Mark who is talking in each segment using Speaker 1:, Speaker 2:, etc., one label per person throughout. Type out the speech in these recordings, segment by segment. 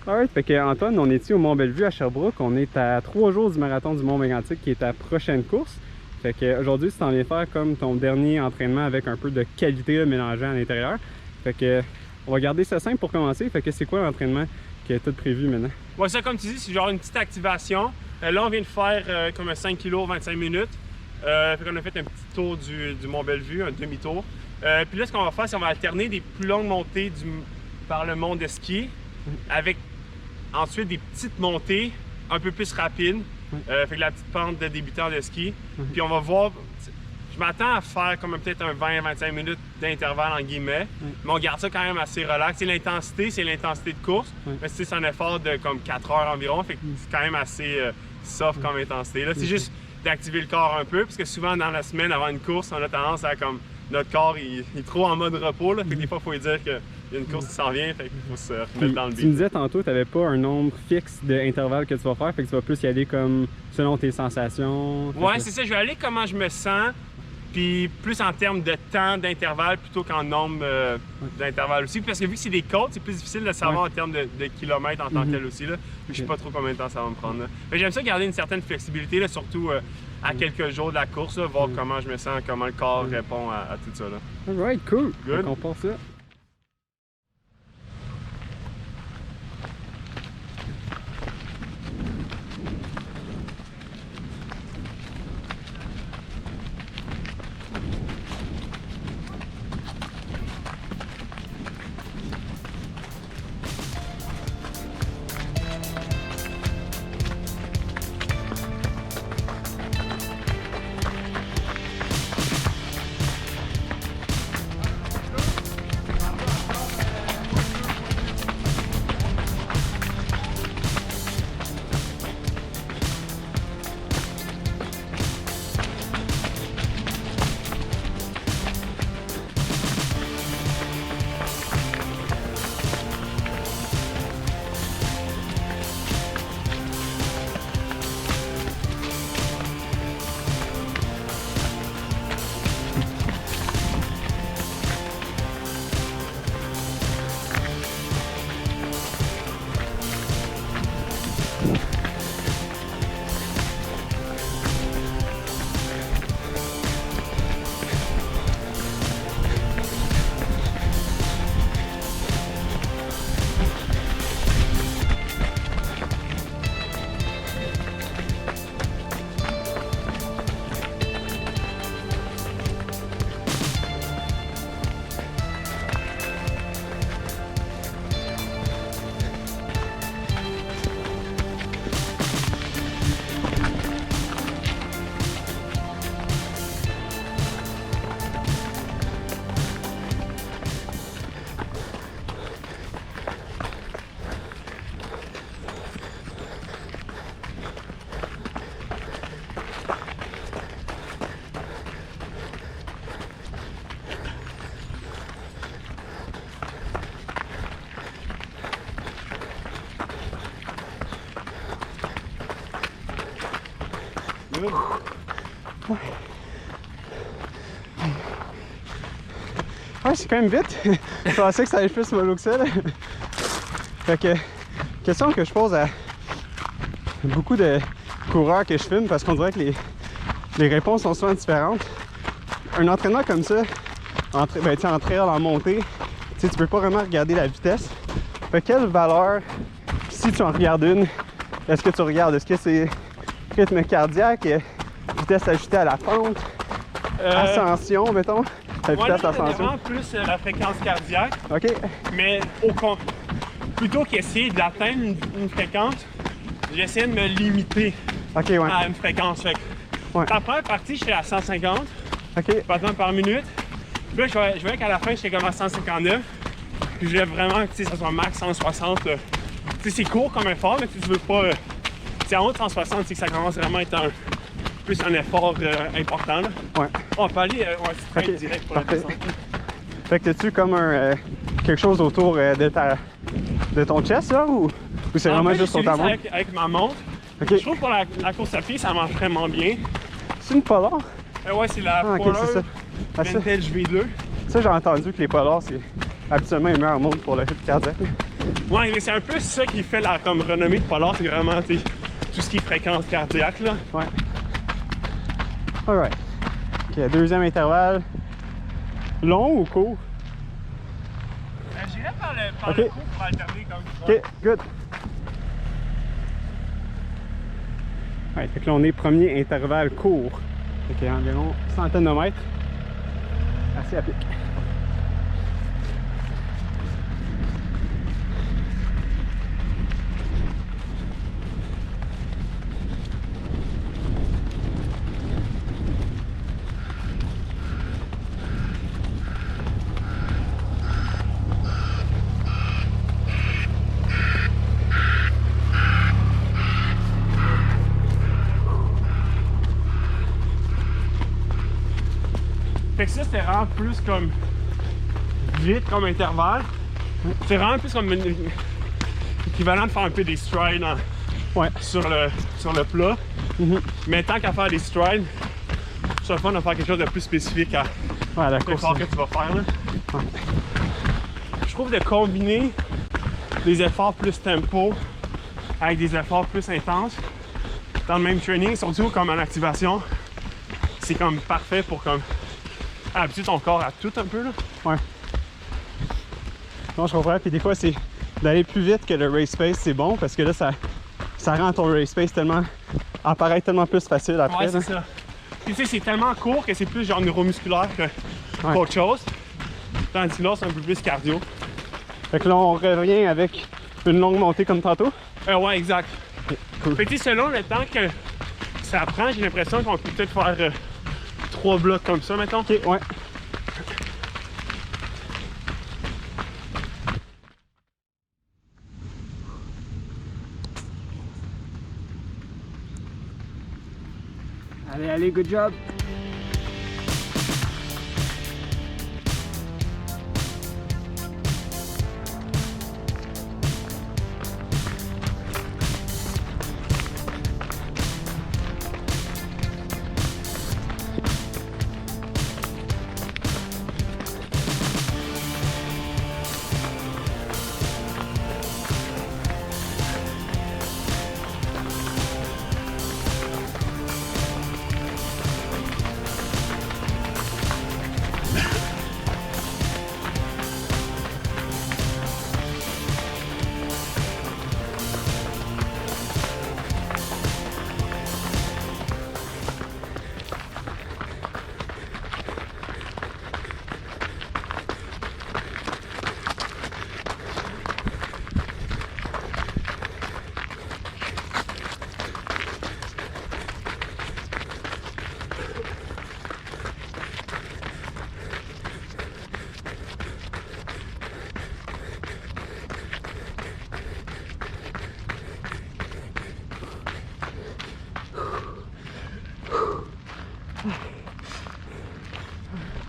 Speaker 1: Alright, fait que Antoine, on est ici au Mont-Bellevue à Sherbrooke. On est à 3 jours du marathon du Mont-Mégantic qui est ta prochaine course. Fait que aujourd'hui, tu t'en viens faire comme ton dernier entraînement avec un peu de qualité là, mélangée à l'intérieur. Fait que on va garder ça simple pour commencer. Fait que c'est quoi l'entraînement qui est tout prévu maintenant?
Speaker 2: Ouais, ça comme tu dis, c'est genre une petite activation. Là, on vient de faire comme un 5 kg 25 minutes. Fait qu'on a fait un petit tour du Mont-Bellevue, un demi-tour. Puis là, ce qu'on va faire, c'est qu'on va alterner des plus longues montées par le mont de ski avec ensuite des petites montées un peu plus rapides. Fait que la petite pente de débutant de ski. Puis on va voir, je m'attends à faire comme peut-être un 20-25 minutes d'intervalle en guillemets. Mais on garde ça quand même assez relax. C'est l'intensité de course. Mais c'est un effort de comme 4 heures environ. Fait que c'est quand même assez soft comme intensité. Là, c'est juste d'activer le corps un peu. Parce que souvent dans la semaine avant une course, on a tendance à comme notre corps il est trop en mode repos. Là. Fait que des fois, il faut lui dire qu'il y a une course qui s'en vient. Fait qu'il faut se remettre dans le beat.
Speaker 1: Tu me disais tantôt, tu n'avais pas un nombre fixe d'intervalles que tu vas faire. Fait que tu vas plus y aller comme selon tes sensations.
Speaker 2: Ouais, c'est ça. Je vais aller comment je me sens. Puis plus en termes de temps d'intervalle plutôt qu'en nombre d'intervalles aussi. Parce que vu que c'est des côtes, c'est plus difficile de savoir en termes de kilomètres en tant que tel aussi. Là. Je sais pas trop combien de temps ça va me prendre. Mais j'aime ça garder une certaine flexibilité, là, surtout à quelques jours de la course, là, voir comment je me sens, comment le corps répond à tout ça. Là.
Speaker 1: Alright, cool.
Speaker 2: Good.
Speaker 1: On part ça. Ouais, c'est quand même vite. Je pensais que ça allait plus mollo que ça. Là. Fait que, question que je pose à beaucoup de coureurs que je filme, parce qu'on dirait que les réponses sont souvent différentes. Un entraînement comme ça, en trail en montée, tu peux pas vraiment regarder la vitesse. Fait quelle valeur, si tu en regardes une, est-ce que tu regardes? Est-ce que c'est rythme cardiaque, vitesse ajustée à la pente, ascension, mettons? La vitesse d'ascension?
Speaker 2: Vraiment plus la fréquence cardiaque.
Speaker 1: OK.
Speaker 2: Mais plutôt qu'essayer d'atteindre une fréquence, j'essaie de me limiter à une fréquence. Fait que la première partie, j'étais à 150 battements par minute. Puis là, je voyais qu'à la fin, j'étais comme à 159. Puis je voulais vraiment que ça soit max 160. C'est court comme effort, mais tu veux pas... c'est en haut de 160, c'est que ça commence vraiment à être plus un effort important. Là.
Speaker 1: Ouais.
Speaker 2: On peut aller direct pour la descente.
Speaker 1: Fait que t'as-tu comme quelque chose autour de ton chest, là, ou c'est vraiment juste sur ta montre?
Speaker 2: Avec ma montre. Je trouve que pour la course à pied, ça marche vraiment bien.
Speaker 1: C'est une Polar?
Speaker 2: Ouais, c'est la Polar Vintage V2.
Speaker 1: Ça, j'ai entendu que les Polars, c'est habituellement une meilleure montre pour le rythme cardiaque.
Speaker 2: Ouais, mais c'est un peu ça qui fait la comme renommée de Polar, c'est vraiment tout ce qui est fréquence cardiaque là.
Speaker 1: Ouais. Alright. Ok, deuxième intervalle. Long ou court?
Speaker 2: J'irais par le
Speaker 1: Ok.
Speaker 2: cours pour alterner comme ça.
Speaker 1: Ok, good. Ouais, fait que là on est premier intervalle court. Fait que environ centaine de mètres. Assez à pic.
Speaker 2: Fait que ça, c'était vraiment plus comme vite comme intervalle. C'est vraiment plus comme équivalent de faire un peu des strides
Speaker 1: Ouais.
Speaker 2: sur le plat. Mais tant qu'à faire des strides, c'est le fun de faire quelque chose de plus spécifique à
Speaker 1: Ouais, la course.
Speaker 2: l'effort que tu vas faire. Là.
Speaker 1: Ouais.
Speaker 2: Je trouve de combiner des efforts plus tempo avec des efforts plus intenses dans le même training, surtout comme en activation, c'est comme parfait pour comme habituer ton corps à tout un peu là.
Speaker 1: Ouais. Non, je comprends. Puis des fois, c'est d'aller plus vite que le race pace, c'est bon parce que là, ça rend ton race pace tellement apparaître tellement plus facile après.
Speaker 2: Ouais, c'est
Speaker 1: là.
Speaker 2: ça. Puis tu sais, c'est tellement court que c'est plus genre neuromusculaire qu'autre chose. Tandis que là, c'est un peu plus cardio.
Speaker 1: Fait que là, on revient avec une longue montée comme tantôt.
Speaker 2: Ouais, exact.
Speaker 1: Cool.
Speaker 2: Fait que tu sais, selon le temps que ça prend, j'ai l'impression qu'on peut peut-être faire 3 blocs comme ça, mettons.
Speaker 1: Ok, ouais. Allez, allez, good job.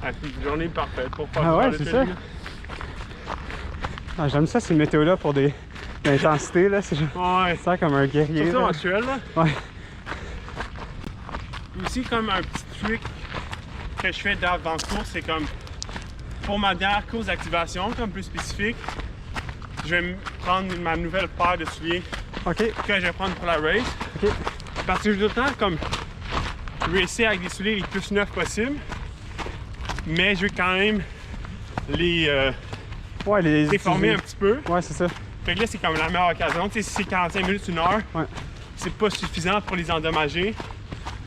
Speaker 2: Ah, c'est une journée parfaite pour faire
Speaker 1: Ah ouais,
Speaker 2: le
Speaker 1: c'est
Speaker 2: training.
Speaker 1: Ah, j'aime ça, ces météos-là pour des intensités, là. C'est
Speaker 2: Ouais.
Speaker 1: ça comme un guerrier.
Speaker 2: Surtout
Speaker 1: là.
Speaker 2: en trail, là.
Speaker 1: Ouais.
Speaker 2: Aussi, comme un petit truc que je fais d'avant course, c'est comme pour ma dernière course d'activation, comme plus spécifique, je vais prendre ma nouvelle paire de souliers
Speaker 1: Ok,
Speaker 2: que je vais prendre pour la race.
Speaker 1: ok.
Speaker 2: Parce que je veux tout le temps comme racer avec des souliers les plus neufs possibles, mais je veux quand même les
Speaker 1: Ouais, les
Speaker 2: déformer un petit peu.
Speaker 1: Ouais, c'est ça.
Speaker 2: Fait que là, c'est comme la meilleure occasion. Tu sais, si c'est 45 minutes, 1 heure,
Speaker 1: Ouais.
Speaker 2: c'est pas suffisant pour les endommager,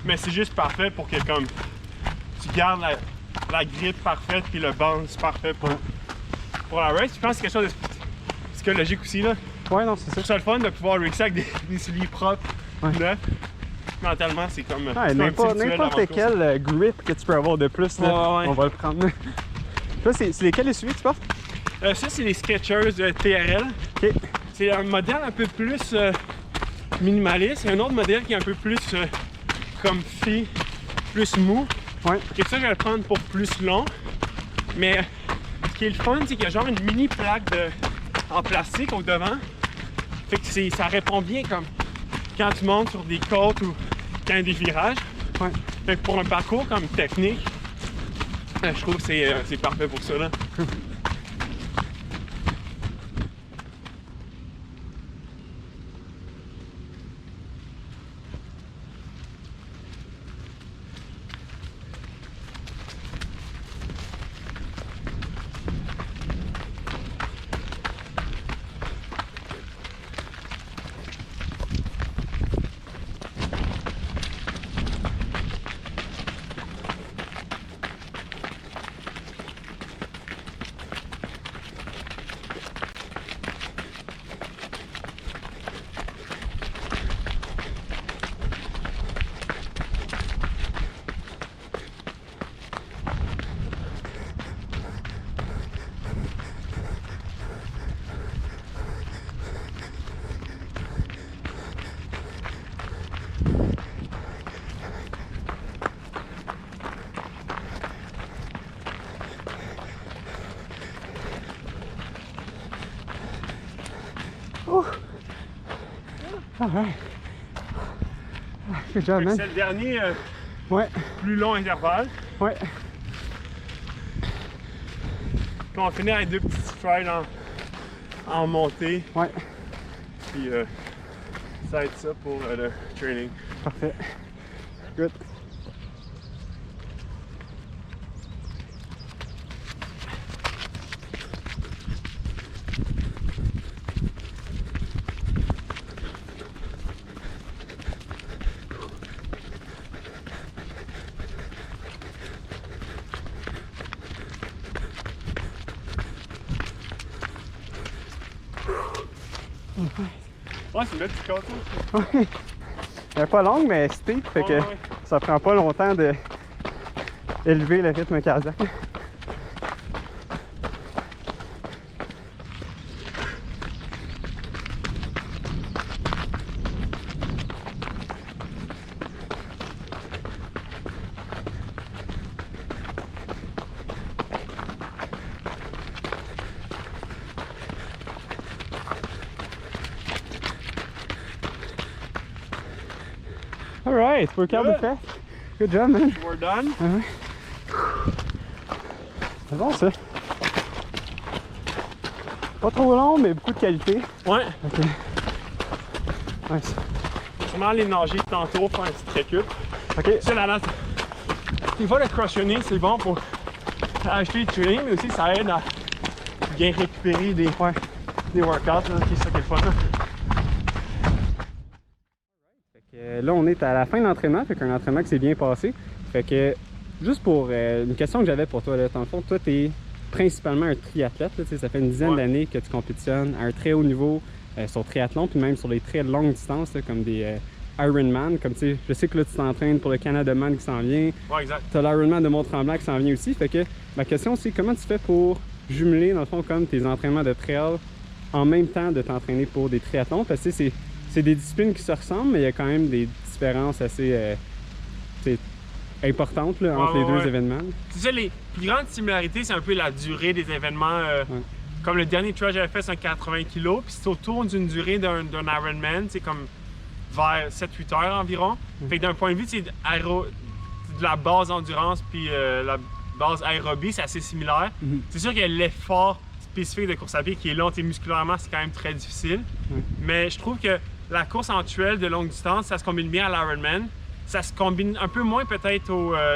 Speaker 2: mais c'est juste parfait pour que comme tu gardes la grippe parfaite puis le bounce parfait pour la race. Je pense que c'est quelque chose de psychologique aussi là.
Speaker 1: Ouais, non, c'est
Speaker 2: Je
Speaker 1: ça.
Speaker 2: trouve ça le fun de pouvoir racer avec des souliers propres,
Speaker 1: Ouais.
Speaker 2: neufs. Mentalement, c'est comme
Speaker 1: Ouais,
Speaker 2: c'est un petit
Speaker 1: n'importe
Speaker 2: rituel
Speaker 1: n'importe
Speaker 2: avant-course.
Speaker 1: quel grip que tu peux avoir de plus, là,
Speaker 2: Ouais, ouais.
Speaker 1: on va le prendre. Là, c'est lesquels les souliers que tu portes?
Speaker 2: Ça, c'est les Skechers TRL.
Speaker 1: Ok.
Speaker 2: C'est un modèle un peu plus minimaliste. Il y a un autre modèle qui est un peu plus comfy, plus mou.
Speaker 1: Ouais.
Speaker 2: Et ça, je vais le prendre pour plus long. Mais ce qui est le fun, c'est qu'il y a genre une mini plaque en plastique au devant. Fait que ça répond bien comme quand tu montes sur des côtes ou quand il y a des virages.
Speaker 1: Ouais.
Speaker 2: Fait que pour un parcours comme technique, je trouve que c'est parfait pour ça. Là.
Speaker 1: Alright. Good job, man.
Speaker 2: C'est le dernier
Speaker 1: Ouais.
Speaker 2: plus long intervalle.
Speaker 1: Ouais.
Speaker 2: Puis on va finir avec 2 petits strides en montée.
Speaker 1: Ouais.
Speaker 2: Puis ça va être ça pour le training.
Speaker 1: Parfait. Good.
Speaker 2: Ouais, c'est une belle petite côte.
Speaker 1: Ouais. Elle est pas longue, mais steep, fait que
Speaker 2: Ouais.
Speaker 1: ça prend pas longtemps de élever le rythme cardiaque. Alright, workout
Speaker 2: Good.
Speaker 1: de fait. Good job, man.
Speaker 2: We're done.
Speaker 1: C'est bon ça. Pas trop long, mais beaucoup de qualité.
Speaker 2: Ouais.
Speaker 1: Ok. Nice.
Speaker 2: Sûrement aller nager tantôt, faire un petit récup.
Speaker 1: Ok.
Speaker 2: C'est la natte. Des fois, le cross-training, c'est bon pour acheter du training, mais aussi ça aide à bien récupérer des workouts. C'est ça qui est le fun.
Speaker 1: Là, on est à la fin de l'entraînement, fait qu'un entraînement qui s'est bien passé. Fait que, juste pour une question que j'avais pour toi, là, dans le fond, toi, t'es principalement un triathlète, là, ça fait une dizaine d'années que tu compétitionnes à un très haut niveau sur triathlon, puis même sur les très longues distances, là, comme des Ironman, comme tu sais, je sais que là, tu t'entraînes pour le Canada Man qui s'en vient.
Speaker 2: Ouais, exact.
Speaker 1: T'as l'Ironman de Mont-Tremblant qui s'en vient aussi, fait que ma question, c'est comment tu fais pour jumeler, dans le fond, comme tes entraînements de trail en même temps de t'entraîner pour des triathlons, parce que c'est des disciplines qui se ressemblent, mais il y a quand même des différences assez importantes là, entre les deux événements.
Speaker 2: C'est ça, les plus grandes similarités, c'est un peu la durée des événements. Comme le dernier trail que j'avais fait, c'est un 80 kg, puis c'est autour d'une durée d'un Ironman, c'est comme vers 7-8 heures environ. Fait que d'un point de vue de la base endurance puis la base aérobie, c'est assez similaire. C'est sûr qu'il y a l'effort spécifique de course à pied qui est long, musculairement, c'est quand même très difficile. Mais je trouve que la course en trail de longue distance, ça se combine bien à l'Ironman. Ça se combine un peu moins peut-être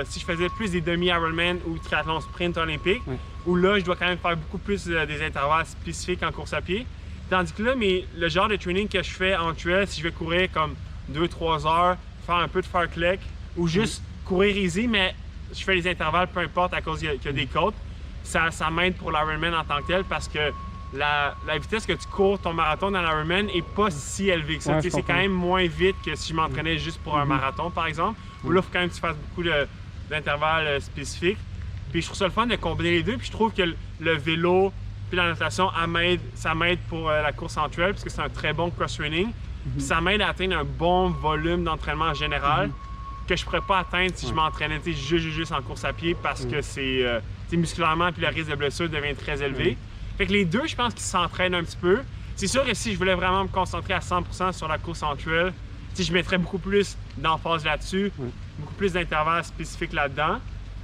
Speaker 2: si je faisais plus des demi-Ironman ou triathlon sprint olympique, où là, je dois quand même faire beaucoup plus des intervalles spécifiques en course à pied. Tandis que là, le genre de training que je fais en trail, si je vais courir comme 2-3 heures, faire un peu de fartlek ou juste courir easy, mais je fais les intervalles peu importe à cause qu'il y a des côtes, ça m'aide pour l'Ironman en tant que tel parce que la vitesse que tu cours ton marathon dans l'Ironman n'est pas si élevée que ça. C'est quand même moins vite que si je m'entraînais juste pour un marathon, par exemple. Où là, il faut quand même que tu fasses beaucoup d'intervalles spécifiques. Puis je trouve ça le fun de combiner les deux. Puis je trouve que le vélo puis la natation, ça m'aide pour la course en trail parce que c'est un très bon cross-training. Puis ça m'aide à atteindre un bon volume d'entraînement en général que je ne pourrais pas atteindre si je m'entraînais juste en course à pied parce que c'est musculairement puis le risque de blessure devient très élevé. Fait que les deux, je pense qu'ils s'entraînent un petit peu. C'est sûr que si je voulais vraiment me concentrer à 100% sur la course en trail, je mettrais beaucoup plus d'emphase là-dessus, beaucoup plus d'intervalles spécifiques là-dedans.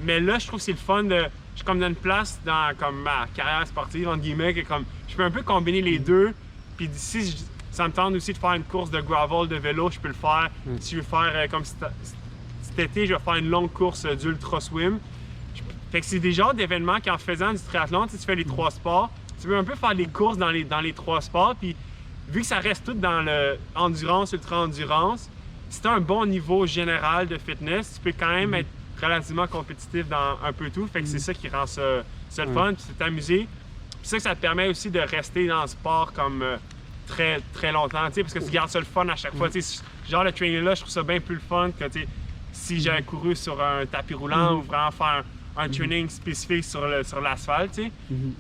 Speaker 2: Mais là, je trouve que c'est le fun je suis comme dans une place dans comme ma carrière sportive, entre guillemets, que comme je peux un peu combiner les deux. Puis d'ici, ça me tente aussi de faire une course de gravel, de vélo, je peux le faire. Si je veux faire comme cet été, je vais faire une longue course d'ultra swim. Fait que c'est des genres d'événements qu'en faisant du triathlon, tu fais les 3 sports, tu veux un peu faire des courses dans les 3 sports, puis vu que ça reste tout dans le endurance, ultra-endurance, si tu as un bon niveau général de fitness, tu peux quand même être relativement compétitif dans un peu tout. Fait que c'est ça qui rend ça le fun, puis c'est t'amuser. Puis ça te permet aussi de rester dans le sport comme très, très longtemps, parce que tu gardes ça le fun à chaque fois. Genre le training là, je trouve ça bien plus le fun que si j'avais couru sur un tapis roulant ou vraiment faire un training spécifique sur l'asphalte,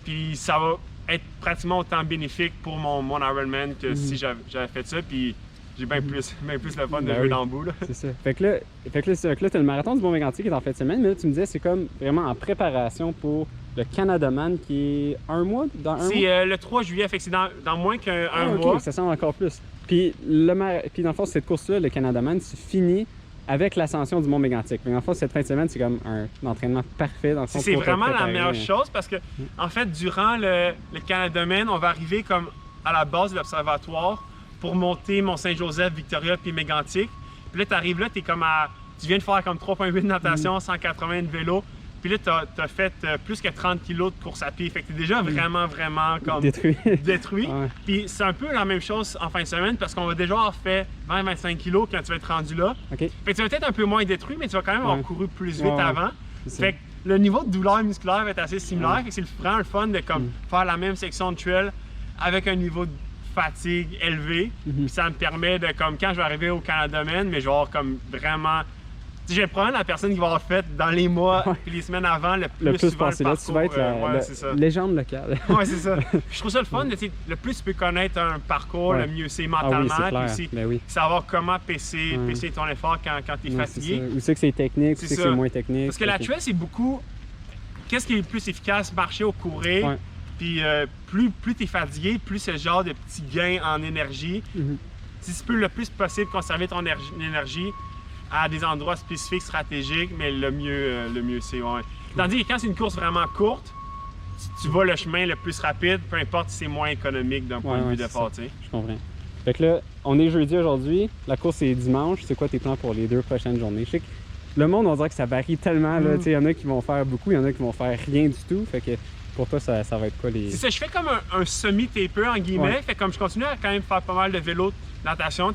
Speaker 2: puis ça va être pratiquement autant bénéfique pour mon Ironman que si j'avais fait ça, puis j'ai bien plus le fun de jouer dans le bout.
Speaker 1: C'est ça. Fait que là, tu as le marathon du Mont-Mégantic qui est en fin de semaine, mais là, tu me disais c'est comme vraiment en préparation pour le Canadaman qui est un mois, dans un mois?
Speaker 2: C'est le 3 juillet, fait que c'est dans moins qu'un mois.
Speaker 1: Ok, ça semble encore plus. Puis, puis dans le fond, cette course-là, le Canadaman, tu finis avec l'ascension du Mont Mégantic. Dans le fond, cette fin de semaine, c'est comme un entraînement parfait. Dans le fond,
Speaker 2: c'est
Speaker 1: pour te
Speaker 2: vraiment la
Speaker 1: préparer.
Speaker 2: meilleure chose parce que, en fait, durant le Canadaman, on va arriver comme à la base de l'observatoire pour monter Mont-Saint-Joseph, Victoria puis Mégantic. Puis là, tu arrives là, tu viens de faire comme 3,8 de natation, 180 de vélo. Puis là, tu as fait plus que 30 kilos de course à pied. Fait que tu es déjà vraiment comme
Speaker 1: détruit.
Speaker 2: Ouais. Puis c'est un peu la même chose en fin de semaine parce qu'on va déjà avoir fait 20-25 kilos quand tu vas être rendu là.
Speaker 1: Okay.
Speaker 2: Fait que tu vas peut-être un peu moins détruit, mais tu vas quand même avoir couru plus vite avant.
Speaker 1: C'est
Speaker 2: Fait que le niveau de douleur musculaire va être assez similaire. Fait que c'est vraiment le fun de faire la même section de trail avec un niveau de fatigue élevé. Puis ça me permet de, comme quand je vais arriver au Canadaman, mais je vais avoir comme vraiment... Je vais prendre la personne qui va avoir fait dans les mois et les semaines avant le plus souvent
Speaker 1: passé.
Speaker 2: le
Speaker 1: Là,
Speaker 2: parcours.
Speaker 1: tu vas être la légende locale.
Speaker 2: Ouais, c'est ça. Je trouve ça le fun. Le plus tu peux connaître un parcours, le mieux c'est mentalement.
Speaker 1: Puis
Speaker 2: aussi,
Speaker 1: oui.
Speaker 2: savoir comment pacer ton effort quand tu es fatigué.
Speaker 1: Où c'est que c'est technique, où c'est que c'est moins technique.
Speaker 2: Parce que la trail, c'est beaucoup... Qu'est-ce qui est le plus efficace? Marcher ou courir.
Speaker 1: Ouais.
Speaker 2: Puis plus tu es fatigué, plus ce genre de petits gains en énergie. Si tu peux le plus possible conserver ton énergie à des endroits spécifiques, stratégiques, mais le mieux c'est. Ouais. Tandis que quand c'est une course vraiment courte, tu vas le chemin le plus rapide, peu importe si c'est moins économique d'un point de vue d'effort.
Speaker 1: Je comprends. Fait que là, on est jeudi aujourd'hui, la course est dimanche. C'est quoi tes plans pour les 2 prochaines journées? Je sais que le monde, on dirait que ça varie tellement. Il y en a qui vont faire beaucoup, il y en a qui vont faire rien du tout. Fait que pour toi, ça va être quoi les...
Speaker 2: C'est ça, je fais comme un semi-taper en guillemets. Fait comme je continue à quand même faire pas mal de vélo de natation.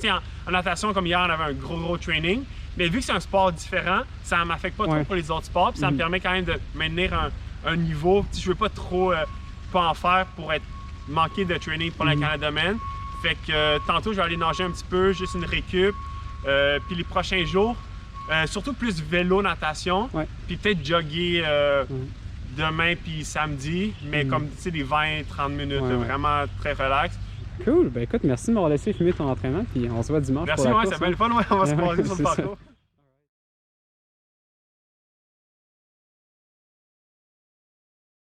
Speaker 2: En natation, comme hier, on avait un gros training. Mais vu que c'est un sport différent, ça ne m'affecte pas trop pour les autres sports. Puis ça me permet quand même de maintenir un niveau. Je veux pas trop pas en faire pour manquer de training pour le Canadaman. Fait que tantôt, je vais aller nager un petit peu, juste une récup. Puis les prochains jours, surtout plus vélo, natation. Puis peut-être jogger demain puis samedi. Mais comme tu sais, des 20-30 minutes, vraiment très relax.
Speaker 1: Cool. Ben écoute, merci de m'avoir laissé filmer ton entraînement. Puis on se voit dimanche.
Speaker 2: Merci,
Speaker 1: pour la
Speaker 2: c'est bien le fun. On va se croiser sur le parcours.